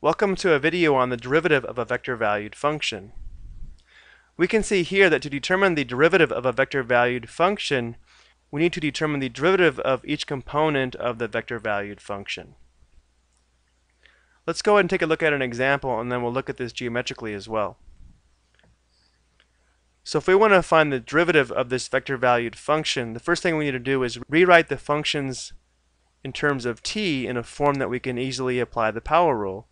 Welcome to a video on the derivative of a vector-valued function. We can see here that to determine the derivative of a vector-valued function, we need to determine the derivative of each component of the vector-valued function. Let's go ahead and take a look at an example, and then we'll look at this geometrically as well. So if we want to find the derivative of this vector-valued function, the first thing we need to do is rewrite the functions in terms of t in a form that we can easily apply the power rule.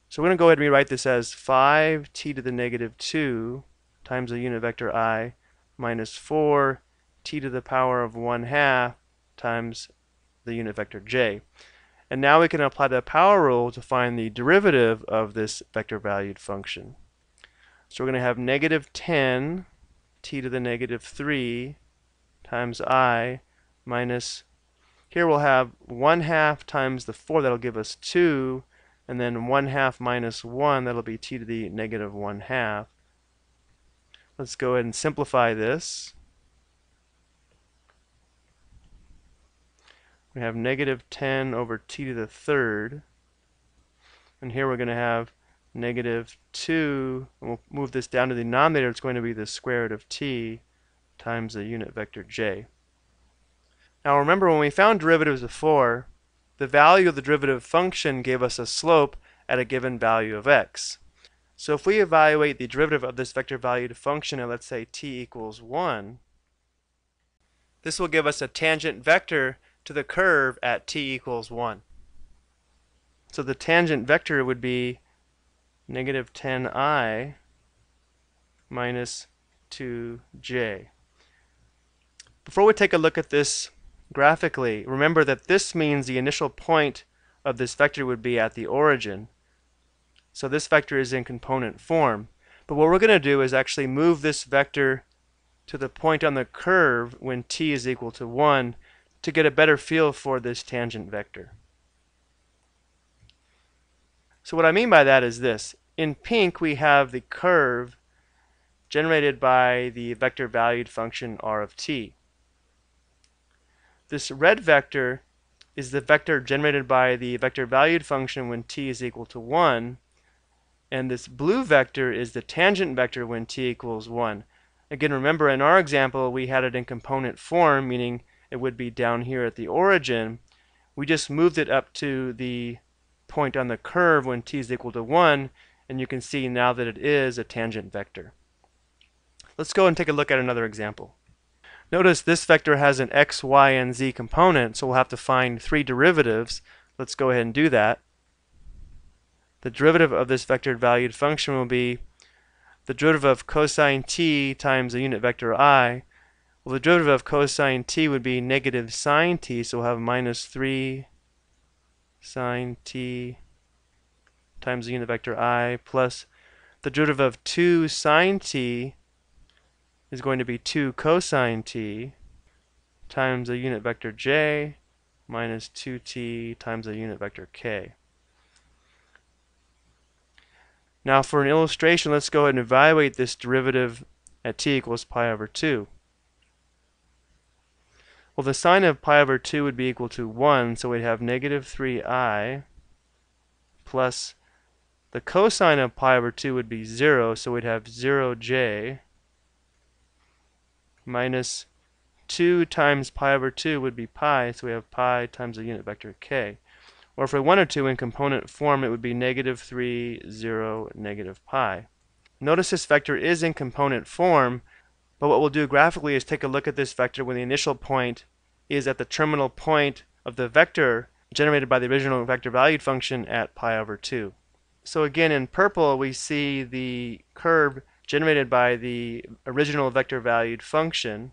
So we're going to go ahead and rewrite this as 5t to the negative 2 times the unit vector I minus 4t to the power of 1/2 times the unit vector j. And now we can apply the power rule to find the derivative of this vector-valued function. So we're going to have negative 10t to the negative 3 times I minus, here we'll have 1/2 times the 4, that'll give us 2, and then 1/2 minus 1, that'll be t to the negative 1/2. Let's go ahead and simplify this. We have negative 10 over t to the third, and here we're going to have negative 2, and we'll move this down to the denominator. It's going to be the square root of t times the unit vector j. Now remember, when we found derivatives before, the value of the derivative function gave us a slope at a given value of x. So if we evaluate the derivative of this vector-valued function at, let's say, t equals 1, this will give us a tangent vector to the curve at t equals 1. So the tangent vector would be negative 10I minus 2j. Before we take a look at this graphically, remember that this means the initial point of this vector would be at the origin. So this vector is in component form. But what we're going to do is actually move this vector to the point on the curve when t is equal to 1 to get a better feel for this tangent vector. So what I mean by that is this. In pink we have the curve generated by the vector-valued function r of t. This red vector is the vector generated by the vector-valued function when t is equal to 1, and this blue vector is the tangent vector when t equals 1. Again, remember, in our example we had it in component form, meaning it would be down here at the origin. We just moved it up to the point on the curve when t is equal to 1, and you can see now that it is a tangent vector. Let's go and take a look at another example. Notice this vector has an x, y, and z component, so we'll have to find 3 derivatives. Let's go ahead and do that. The derivative of this vector-valued function will be the derivative of cosine t times the unit vector I. Well, the derivative of cosine t would be negative sine t, so we'll have minus 3 sine t times the unit vector I, plus the derivative of 2 sine t is going to be 2 cosine t times the unit vector j minus 2t times the unit vector k. Now for an illustration, let's go ahead and evaluate this derivative at t equals pi over 2. Well, the sine of pi over 2 would be equal to 1, so we'd have negative 3i plus the cosine of pi over 2 would be 0, so we'd have 0j minus 2 times pi over 2 would be pi, so we have pi times the unit vector k. Or if we wanted to, in component form, it would be negative 3, 0, negative pi. Notice this vector is in component form, but what we'll do graphically is take a look at this vector when the initial point is at the terminal point of the vector generated by the original vector-valued function at pi over 2. So again, in purple we see the curve generated by the original vector-valued function.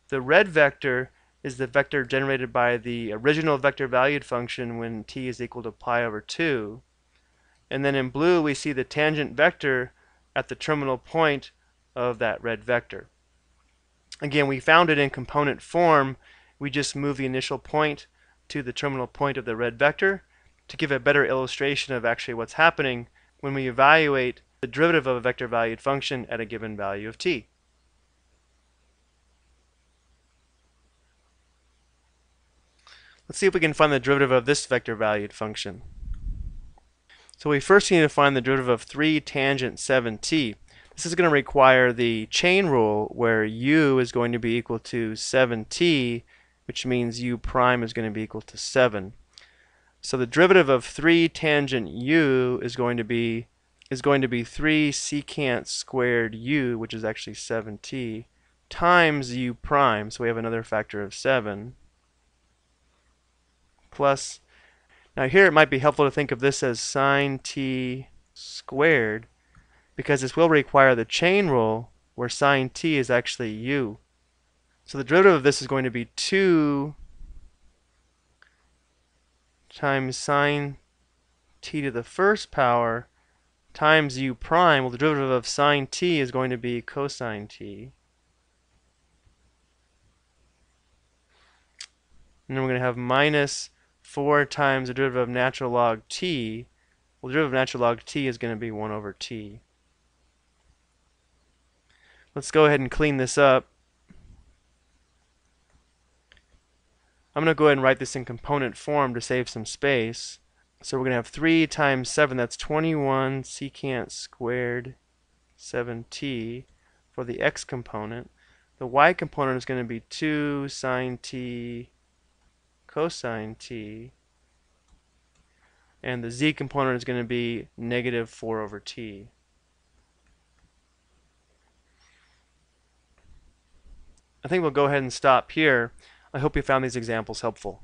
The red vector is the vector generated by the original vector-valued function when t is equal to pi over 2. And then in blue we see the tangent vector at the terminal point of that red vector. Again, we found it in component form. We just move the initial point to the terminal point of the red vector to give a better illustration of actually what's happening when we evaluate the derivative of a vector-valued function at a given value of t. Let's see if we can find the derivative of this vector-valued function. So we first need to find the derivative of 3 tangent 7t. This is going to require the chain rule where u is going to be equal to 7t, which means u prime is going to be equal to 7. So the derivative of 3 tangent u is going to be 3 secant squared u, which is actually 7t, times u prime, so we have another factor of 7, plus, now here it might be helpful to think of this as sine t squared, because this will require the chain rule where sine t is actually u. So the derivative of this is going to be 2 times sine t to the first power times u prime. Well, the derivative of sine t is going to be cosine t. And then we're going to have minus 4 times the derivative of natural log t. Well, the derivative of natural log t is going to be 1 over t. Let's go ahead and clean this up. I'm going to go ahead and write this in component form to save some space. So we're going to have 3 times 7, that's 21 secant squared 7t for the x component. The y component is going to be 2 sine t cosine t. And the z component is going to be negative 4 over t. I think we'll go ahead and stop here. I hope you found these examples helpful.